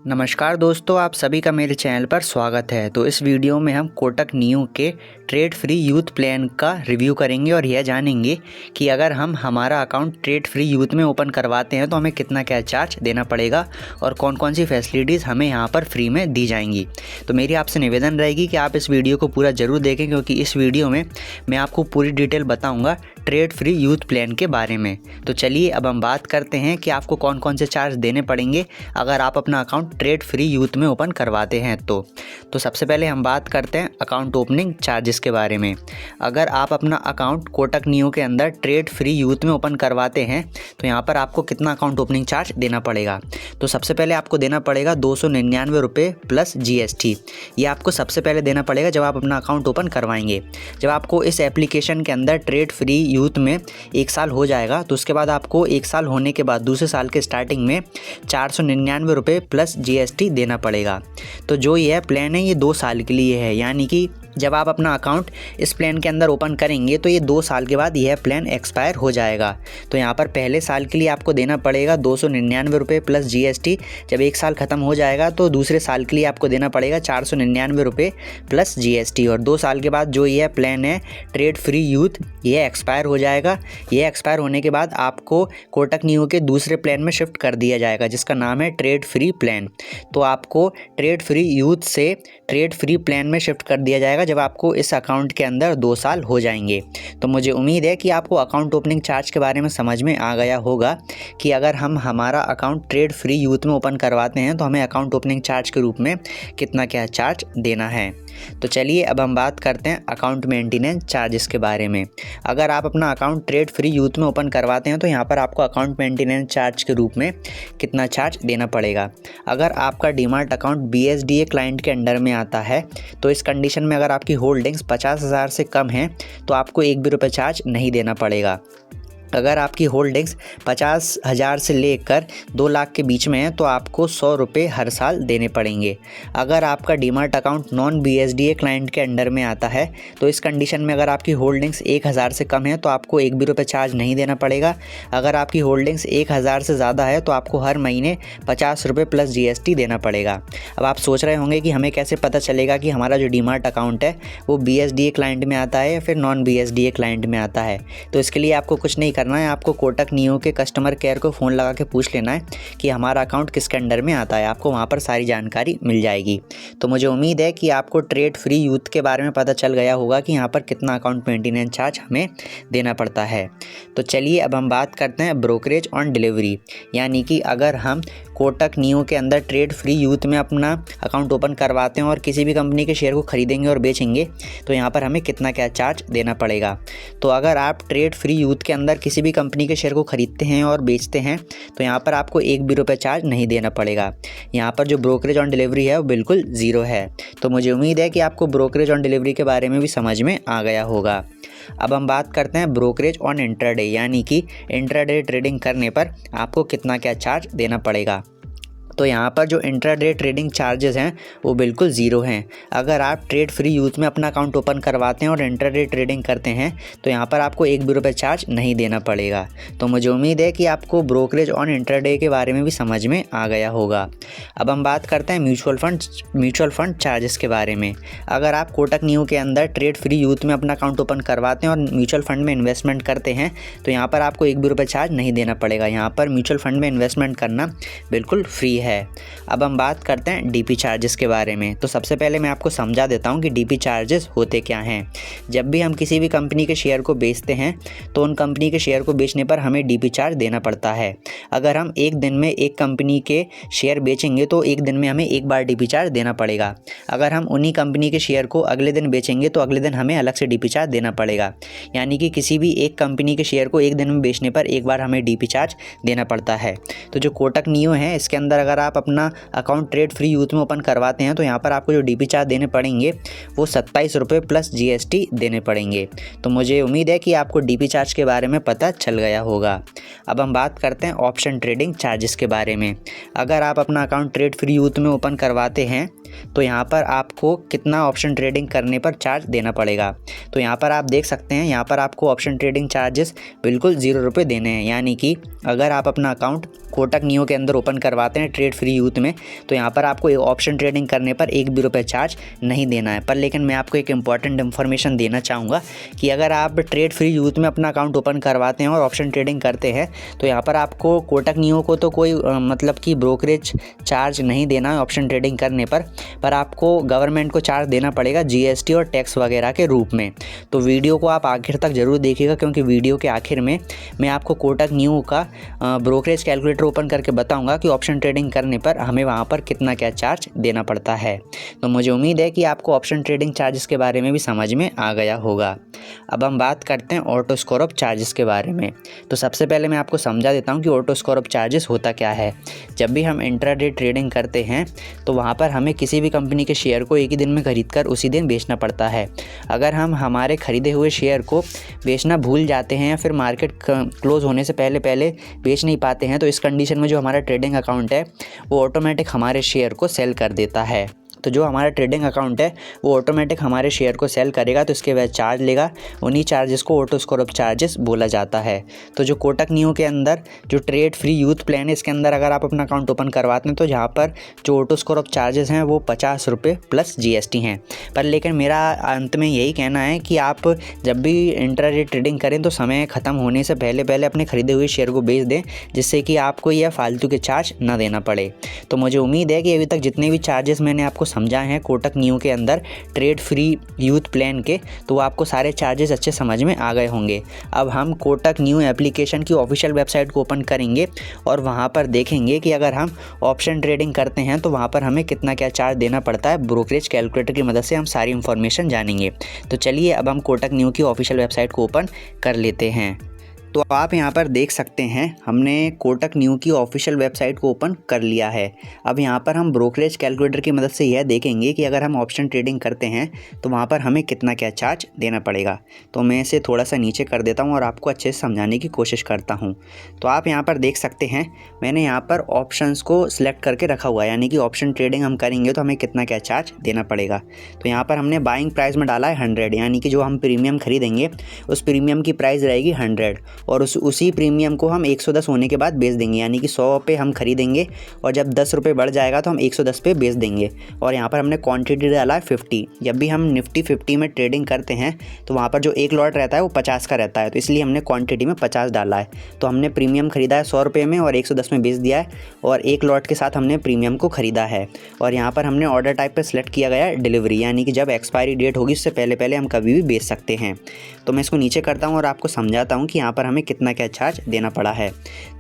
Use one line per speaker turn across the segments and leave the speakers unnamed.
नमस्कार दोस्तों, आप सभी का मेरे चैनल पर स्वागत है। तो इस वीडियो में हम कोटक नियो के ट्रेड फ्री यूथ प्लान का रिव्यू करेंगे और यह जानेंगे कि अगर हम हमारा अकाउंट ट्रेड फ्री यूथ में ओपन करवाते हैं तो हमें कितना क्या चार्ज देना पड़ेगा और कौन कौन सी फैसिलिटीज़ हमें यहाँ पर फ्री में दी जाएंगी। तो मेरी आपसे निवेदन रहेगी कि आप इस वीडियो को पूरा ज़रूर देखें, क्योंकि इस वीडियो में मैं आपको पूरी डिटेल बताऊँगा ट्रेड फ्री यूथ प्लान के बारे में। तो चलिए अब हम बात करते हैं कि आपको कौन कौन से चार्ज देने पड़ेंगे अगर आप अपना अकाउंट ट्रेड फ्री यूथ में ओपन करवाते हैं। तो सबसे पहले हम बात करते हैं अकाउंट ओपनिंग चार्जेस के बारे में। अगर आप अपना अकाउंट कोटक नियो के अंदर ट्रेड फ्री यूथ में ओपन करवाते हैं तो यहाँ पर आपको कितना अकाउंट ओपनिंग चार्ज देना पड़ेगा। तो सबसे पहले आपको देना पड़ेगा 299 रुपये प्लस GST। ये आपको सबसे पहले देना पड़ेगा जब आप अपना अकाउंट ओपन करवाएंगे। जब आपको इस एप्लीकेशन के अंदर ट्रेड फ्री यूथ में 1 साल हो जाएगा तो उसके बाद आपको 1 साल होने के बाद दूसरे साल के स्टार्टिंग में 499 रुपये प्लस GST देना पड़ेगा। तो जो यह प्लान है ये 2 साल के लिए है, यानी कि जब आप अपना अकाउंट इस प्लान के अंदर ओपन करेंगे तो ये 2 साल के बाद यह प्लान एक्सपायर हो जाएगा। तो यहाँ पर पहले साल के लिए आपको देना पड़ेगा 299 रुपये प्लस GST। जब 1 साल ख़त्म हो जाएगा तो दूसरे साल के लिए आपको देना पड़ेगा 499 रुपये प्लस GST। और 2 साल के बाद जो यह प्लान है ट्रेड फ्री यूथ ये एक्सपायर हो जाएगा। ये एक्सपायर होने के बाद आपको कोटक नियो के दूसरे प्लान में शिफ्ट कर दिया जाएगा जिसका नाम है ट्रेड फ्री प्लान। तो आपको ट्रेड फ्री यूथ से ट्रेड फ्री प्लान में शिफ्ट कर दिया जाएगा जब आपको इस अकाउंट के अंदर 2 साल हो जाएंगे। तो मुझे उम्मीद है कि आपको अकाउंट ओपनिंग चार्ज के बारे में समझ में आ गया होगा कि अगर हम हमारा अकाउंट ट्रेड फ्री यूथ में ओपन करवाते हैं तो हमें अकाउंट ओपनिंग चार्ज के रूप में कितना क्या चार्ज देना है। तो चलिए अब हम बात करते हैं अकाउंट मेंटेनेंस चार्जेस के बारे में। अगर आप अपना अकाउंट ट्रेड फ्री यूथ में ओपन करवाते हैं तो यहाँ पर आपको अकाउंट मेंटेनेंस चार्ज के रूप में कितना चार्ज देना पड़ेगा। अगर आपका डीमार्ट अकाउंट BSDA क्लाइंट के अंडर में आता है तो इस कंडीशन में अगर आपकी होल्डिंग्स 50,000 से कम है तो आपको 1 भी रुपये चार्ज नहीं देना पड़ेगा। अगर आपकी होल्डिंग्स 50,000 से लेकर 2 लाख के बीच में है तो आपको 100 रुपये हर साल देने पड़ेंगे। अगर आपका DMart account non BSDA client के अंडर में आता है तो इस कंडीशन में अगर आपकी होल्डिंग्स 1,000 से कम है तो आपको 1 भी रुपये चार्ज नहीं देना पड़ेगा। अगर आपकी होल्डिंग्स 1,000 से ज़्यादा है तो आपको हर महीने 50 रुपये प्लस GST देना पड़ेगा। अब आप सोच रहे होंगे कि हमें कैसे पता चलेगा कि हमारा जो डीमार्ट अकाउंट है वो BSDA क्लाइंट में आता है या फिर नॉन BSDA क्लाइंट में आता है। तो इसके लिए आपको कुछ नहीं करना है, आपको कोटक नियो के कस्टमर केयर को फ़ोन लगा के पूछ लेना है कि हमारा अकाउंट किसके अंडर में आता है। आपको वहाँ पर सारी जानकारी मिल जाएगी। तो मुझे उम्मीद है कि आपको ट्रेड फ्री यूथ के बारे में पता चल गया होगा कि यहाँ पर कितना अकाउंट मेंटेनेंस चार्ज हमें देना पड़ता है। तो चलिए अब हम बात करते हैं ब्रोकरेज ऑन डिलीवरी, यानी कि अगर हम कोटक नियो के अंदर ट्रेड फ्री यूथ में अपना अकाउंट ओपन करवाते हैं और किसी भी कंपनी के शेयर को ख़रीदेंगे और बेचेंगे तो यहाँ पर हमें कितना क्या चार्ज देना पड़ेगा। तो अगर आप ट्रेड फ्री यूथ के अंदर किसी भी कंपनी के शेयर को ख़रीदते हैं और बेचते हैं तो यहाँ पर आपको 1 भी रुपये चार्ज नहीं देना पड़ेगा। यहाँ पर जो ब्रोकरेज ऑन डिलीवरी है वो बिल्कुल ज़ीरो है। तो मुझे उम्मीद है कि आपको ब्रोकरेज ऑन डिलीवरी के बारे में भी समझ में आ गया होगा। अब हम बात करते हैं ब्रोकरेज ऑन इंट्राडे, यानी कि इंट्राडे ट्रेडिंग करने पर आपको कितना क्या चार्ज देना पड़ेगा। तो यहाँ पर जो इंट्राडे ट्रेडिंग चार्जेस हैं वो बिल्कुल ज़ीरो हैं। अगर आप ट्रेड फ्री यूथ में अपना अकाउंट ओपन करवाते हैं और इंट्राडे ट्रेडिंग करते हैं तो यहाँ पर आपको 1 भी रुपये चार्ज नहीं देना पड़ेगा। तो मुझे उम्मीद है कि आपको ब्रोकरेज ऑन इंट्राडे के बारे में भी समझ में आ गया होगा। अब हम बात करते हैं म्यूचुअल फंड चार्जेस के बारे में। अगर आप कोटक नियो के अंदर ट्रेड फ्री यूथ में अपना अकाउंट ओपन करवाते हैं और म्यूचुअल फंड में इन्वेस्टमेंट करते हैं तो यहाँ पर आपको 1 भी रुपये चार्ज नहीं देना पड़ेगा। यहाँ पर म्यूचुअल फंड में इन्वेस्टमेंट करना बिल्कुल फ्री है। अब हम बात करते हैं DP चार्जेस के बारे में। तो सबसे पहले मैं आपको समझा देता हूँ कि DP चार्जेस होते क्या हैं। जब भी हम किसी भी कंपनी के शेयर को बेचते हैं तो उन कंपनी के शेयर को बेचने पर हमें DP चार्ज देना पड़ता है। अगर हम एक दिन में एक कंपनी के शेयर बेचेंगे तो एक दिन में हमें 1 बार DP चार्ज देना पड़ेगा। अगर हम उन्हीं कंपनी के शेयर को अगले दिन बेचेंगे तो अगले दिन हमें अलग से DP चार्ज देना पड़ेगा। यानी कि किसी भी एक कंपनी के शेयर को एक दिन में बेचने पर 1 बार हमें DP चार्ज देना पड़ता है। तो जो कोटक नियो है इसके अंदर अगर आप अपना अकाउंट ट्रेड फ्री यूथ में ओपन करवाते हैं तो यहाँ पर आपको जो DP चार्ज देने पड़ेंगे वो 27 रुपये प्लस GST देने पड़ेंगे। तो मुझे उम्मीद है कि आपको DP चार्ज के बारे में पता चल गया होगा। अब हम बात करते हैं ऑप्शन ट्रेडिंग चार्जेस के बारे में। अगर आप अपना अकाउंट ट्रेड फ्री यूथ में ओपन करवाते हैं तो यहाँ पर आपको कितना ऑप्शन ट्रेडिंग करने पर चार्ज देना पड़ेगा। तो यहाँ पर आप देख सकते हैं, यहाँ पर आपको ऑप्शन ट्रेडिंग चार्जेस बिल्कुल 0 रुपये देने हैं। यानी कि अगर आप अपना अकाउंट कोटक नियो के अंदर ओपन करवाते हैं ट्रेड फ्री यूथ में, तो यहाँ पर आपको ऑप्शन ट्रेडिंग करने पर 1 भी रुपये चार्ज नहीं देना है। पर लेकिन मैं आपको एक इम्पॉर्टेंट इन्फॉर्मेशन देना चाहूँगा कि अगर आप ट्रेड फ्री यूथ में अपना अकाउंट ओपन करवाते हैं और ऑप्शन ट्रेडिंग करते हैं, तो यहाँ पर आपको कोटक नियो को तो कोई मतलब कि ब्रोकरेज चार्ज नहीं देना है ऑप्शन ट्रेडिंग करने पर आपको गवर्नमेंट को चार्ज देना पड़ेगा GST और टैक्स वगैरह के रूप में। तो वीडियो को आप आखिर तक ज़रूर देखिएगा, क्योंकि वीडियो के आखिर में मैं आपको कोटक नियो का ब्रोकरेज कैलकुलेटर ओपन करके बताऊंगा कि ऑप्शन ट्रेडिंग करने पर हमें वहां पर कितना क्या चार्ज देना पड़ता है। तो मुझे उम्मीद है कि आपको ऑप्शन ट्रेडिंग चार्जेस के बारे में भी समझ में आ गया होगा। अब हम बात करते हैं ऑटो स्कोर ऑफ चार्जेस के बारे में। तो सबसे पहले मैं आपको समझा देता हूं कि ऑटो स्कोर ऑफ चार्जेस होता क्या है। जब भी हम इंट्राडे ट्रेडिंग करते हैं तो वहाँ पर हमें किसी भी कंपनी के शेयर को एक ही दिन में खरीद कर उसी दिन बेचना पड़ता है। अगर हम हमारे खरीदे हुए शेयर को बेचना भूल जाते हैं या फिर मार्केट क्लोज होने से पहले बेच नहीं पाते हैं, तो इस कंडीशन में जो हमारा ट्रेडिंग अकाउंट है वो ऑटोमेटिक हमारे शेयर को सेल कर देता है। तो जो हमारा ट्रेडिंग अकाउंट है वो ऑटोमेटिक हमारे शेयर को सेल करेगा, तो इसके बाद चार्ज लेगा। उन्हीं चार्जेस को ऑटो स्कोर ऑफ चार्जेस बोला जाता है। तो जो कोटक नियो के अंदर जो ट्रेड फ्री यूथ प्लान है, इसके अंदर अगर आप अपना अकाउंट ओपन करवाते हैं तो जहाँ पर जो ऑटो स्कोर ऑफ चार्जेस हैं वो 50 रुपये प्लस GST हैं। पर लेकिन मेरा अंत में यही कहना है कि आप जब भी इंट्राडे ट्रेडिंग करें तो समय ख़त्म होने से पहले अपने खरीदे हुए शेयर को बेच दें, जिससे कि आपको यह फालतू के चार्ज ना देना पड़े। तो मुझे उम्मीद है कि अभी तक जितने भी चार्जेस मैंने आपको समझाए हैं कोटक नियो के अंदर ट्रेड फ्री यूथ प्लान के, तो वो आपको सारे चार्जेस अच्छे समझ में आ गए होंगे। अब हम कोटक नियो एप्लीकेशन की ऑफिशियल वेबसाइट को ओपन करेंगे और वहाँ पर देखेंगे कि अगर हम ऑप्शन ट्रेडिंग करते हैं तो वहाँ पर हमें कितना क्या चार्ज देना पड़ता है। ब्रोकरेज कैलकुलेटर की मदद से हम सारी इन्फॉर्मेशन जानेंगे। तो चलिए अब हम कोटक नियो की ऑफिशियल वेबसाइट को ओपन कर लेते हैं। तो आप यहाँ पर देख सकते हैं हमने कोटक नियो की ऑफिशियल वेबसाइट को ओपन कर लिया है। अब यहाँ पर हम ब्रोकरेज कैलकुलेटर की मदद से यह देखेंगे कि अगर हम ऑप्शन ट्रेडिंग करते हैं तो वहाँ पर हमें कितना क्या चार्ज देना पड़ेगा। तो मैं इसे थोड़ा सा नीचे कर देता हूँ और आपको अच्छे से समझाने की कोशिश करता हूँ। तो आप यहाँ पर देख सकते हैं मैंने यहाँ पर ऑप्शंस को सिलेक्ट करके रखा हुआ है, यानी कि ऑप्शन ट्रेडिंग हम करेंगे तो हमें कितना क्या चार्ज देना पड़ेगा। तो यहाँ पर हमने बाइंग प्राइस में डाला है 100, यानी कि जो हम प्रीमियम खरीदेंगे उस प्रीमियम की प्राइस रहेगी 100 और उसी प्रीमियम को हम 110 होने के बाद बेच देंगे। यानी कि 100 पे हम खरीदेंगे और जब 10 रुपये बढ़ जाएगा तो हम 110 पे बेच देंगे। और यहाँ पर हमने क्वांटिटी डाला है 50। जब भी हम निफ्टी 50 में ट्रेडिंग करते हैं तो वहाँ पर जो एक लॉट रहता है वो 50 का रहता है, तो इसलिए हमने क्वांटिटी में 50 डाला है। तो हमने प्रीमियम खरीदा है 100 रुपये में और 110 में बेच दिया है और एक लॉट के साथ हमने प्रीमियम को ख़रीदा है। और यहाँ पर हमने ऑर्डर टाइप पर सिलेक्ट किया गया है डिलीवरी, यानी कि जब एक्सपायरी डेट होगी उससे पहले हम कभी भी बेच सकते हैं। तो मैं इसको नीचे करता हूँ और आपको समझाता हूँ कि यहाँ पर हमें कितना क्या चार्ज देना पड़ा है।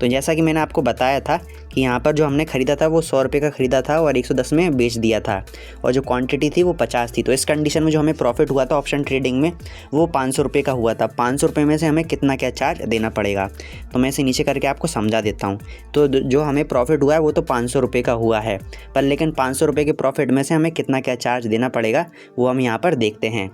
तो जैसा कि मैंने आपको बताया था कि यहाँ पर जो हमने ख़रीदा था वो 100 रुपये का ख़रीदा था और 110 में बेच दिया था और जो क्वांटिटी थी वो 50 थी। तो इस कंडीशन में जो हमें प्रॉफिट हुआ था ऑप्शन ट्रेडिंग में वो 500 रुपये का हुआ था। 500 रुपये में से हमें कितना क्या चार्ज देना पड़ेगा, तो मैं इसे नीचे करके आपको समझा देता हूँ। तो जो हमें प्रॉफिट हुआ है वो तो 500 रुपये का हुआ है, पर लेकिन 500 रुपये के प्रॉफिट में से हमें कितना क्या चार्ज देना पड़ेगा वो हम यहाँ पर देखते हैं।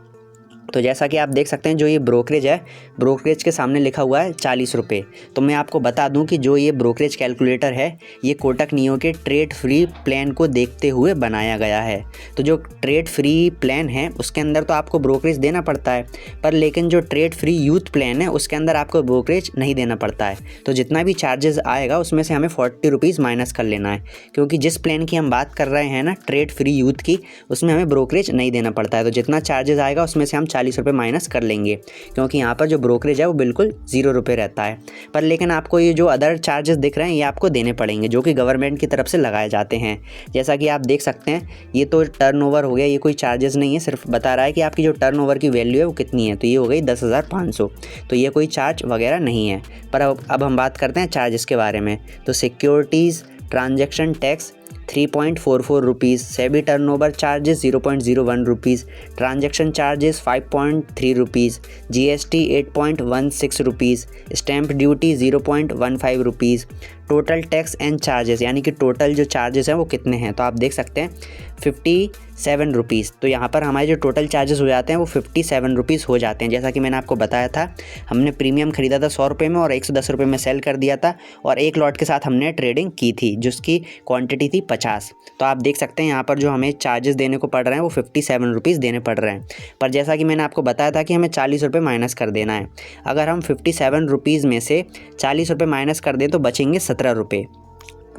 तो जैसा कि आप देख सकते हैं जो ये ब्रोकरेज है, ब्रोकरेज के सामने लिखा हुआ है 40 रुपये। तो मैं आपको बता दूं कि जो ये ब्रोकरेज कैलकुलेटर है ये कोटक नियो के ट्रेड फ्री प्लान को देखते हुए बनाया गया है। तो जो ट्रेड फ्री प्लान है उसके अंदर तो आपको ब्रोकरेज देना पड़ता है, पर लेकिन जो ट्रेड फ्री यूथ प्लान है उसके अंदर आपको ब्रोकरेज नहीं देना पड़ता है। तो जितना भी चार्जेस आएगा उसमें से हमें 40 रुपीज़ माइनस कर लेना है, क्योंकि जिस प्लान की हम बात कर रहे हैं ना ट्रेड फ्री यूथ की, उसमें हमें ब्रोकरेज नहीं देना पड़ता है। तो जितना चार्जेस आएगा उसमें से हम 40 रुपये माइनस कर लेंगे, क्योंकि यहाँ पर जो ब्रोकरेज है वो बिल्कुल 0 रुपये रहता है। पर लेकिन आपको ये जो अदर चार्जेस दिख रहे हैं ये आपको देने पड़ेंगे, जो कि गवर्नमेंट की तरफ से लगाए जाते हैं। जैसा कि आप देख सकते हैं ये तो टर्नओवर हो गया, ये कोई चार्जेस नहीं है, सिर्फ बता रहा है कि आपकी जो टर्नओवर की वैल्यू है वो कितनी है। तो ये हो गई 10,500, तो ये कोई चार्ज वगैरह नहीं है। पर अब हम बात करते हैं चार्जेस के बारे में। तो securities transaction tax 3.44 rupees, SEBI turnover charges 0.01 rupees, transaction charges 5.3 rupees, GST 8.16 rupees, stamp duty 0.15 rupees, total tax and charges, यानी कि टोटल जो चार्जेस हैं वो कितने हैं। तो आप देख सकते हैं रुपीज़। तो यहाँ पर हमारे जो टोटल चार्जेस हो जाते हैं वो 57 रुपीज़ हो जाते हैं। जैसा कि मैंने आपको बताया था, हमने प्रीमियम ख़रीदा था 100 रुपये में और 110 रुपये में सेल कर दिया था, और एक लॉट के साथ हमने ट्रेडिंग की थी जिसकी क्वांटिटी थी 50। तो आप देख सकते हैं यहाँ पर जो हमें चार्जेस देने को पड़ रहे हैं वो 57 रुपीज़ देने पड़ रहे हैं। पर जैसा कि मैंने आपको बताया था कि हमें 40 रुपये माइनस कर देना है। अगर हम 57 रुपीज़ में से 40 रुपये माइनस कर दें तो बचेंगे 17 रुपये।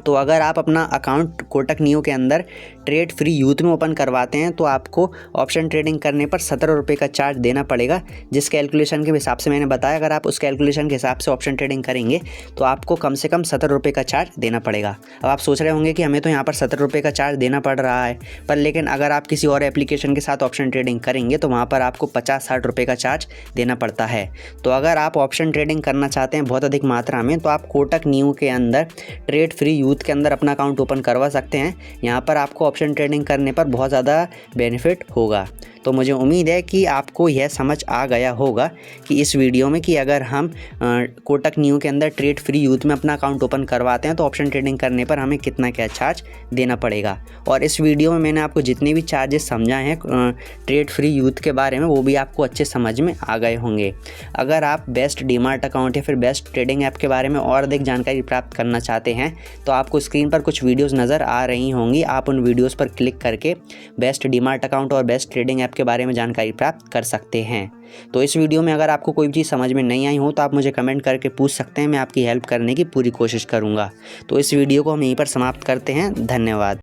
तो अगर आप अपना अकाउंट कोटक नियो के अंदर ट्रेड फ्री यूथ में ओपन करवाते हैं तो आपको ऑप्शन ट्रेडिंग करने पर 17 रुपये का चार्ज देना पड़ेगा। जिस कैलकुलेशन के हिसाब से मैंने बताया, अगर आप उस कैलकुलेशन के हिसाब से ऑप्शन ट्रेडिंग करेंगे तो आपको कम से कम 17 रुपये का चार्ज देना पड़ेगा। अब आप सोच रहे होंगे कि हमें तो यहाँ पर 17 रुपये का चार्ज देना पड़ रहा है, पर लेकिन अगर आप किसी और एप्लीकेशन के साथ ऑप्शन ट्रेडिंग करेंगे तो वहाँ पर आपको 50-60 रुपये का चार्ज देना पड़ता है। तो अगर आप ऑप्शन ट्रेडिंग करना चाहते हैं बहुत अधिक मात्रा में तो आप कोटक नियो के अंदर ट्रेड फ्री यूथ के अंदर अपना अकाउंट ओपन करवा सकते हैं। यहाँ पर आपको ऑप्शन ट्रेडिंग करने पर बहुत ज़्यादा बेनिफिट होगा। तो मुझे उम्मीद है कि आपको यह समझ आ गया होगा कि इस वीडियो में कि अगर हम कोटक नियो के अंदर ट्रेड फ्री यूथ में अपना अकाउंट ओपन करवाते हैं तो ऑप्शन ट्रेडिंग करने पर हमें कितना क्या चार्ज देना पड़ेगा। और इस वीडियो में मैंने आपको जितने भी चार्जेस समझाए हैं ट्रेड फ्री यूथ के बारे में वो भी आपको अच्छे समझ में आ गए होंगे। अगर आप बेस्ट डीमार्ट अकाउंट या फिर बेस्ट ट्रेडिंग ऐप के बारे में और अधिक जानकारी प्राप्त करना चाहते हैं तो आपको स्क्रीन पर कुछ वीडियोज़ नज़र आ रही होंगी। आप उन वीडियोज़ पर क्लिक करके बेस्ट डीमार्ट अकाउंट और बेस्ट ट्रेडिंग ऐप के बारे में जानकारी प्राप्त कर सकते हैं। तो इस वीडियो में अगर आपको कोई भी चीज़ समझ में नहीं आई हो तो आप मुझे कमेंट करके पूछ सकते हैं, मैं आपकी हेल्प करने की पूरी कोशिश करूंगा। तो इस वीडियो को हम यहीं पर समाप्त करते हैं। धन्यवाद।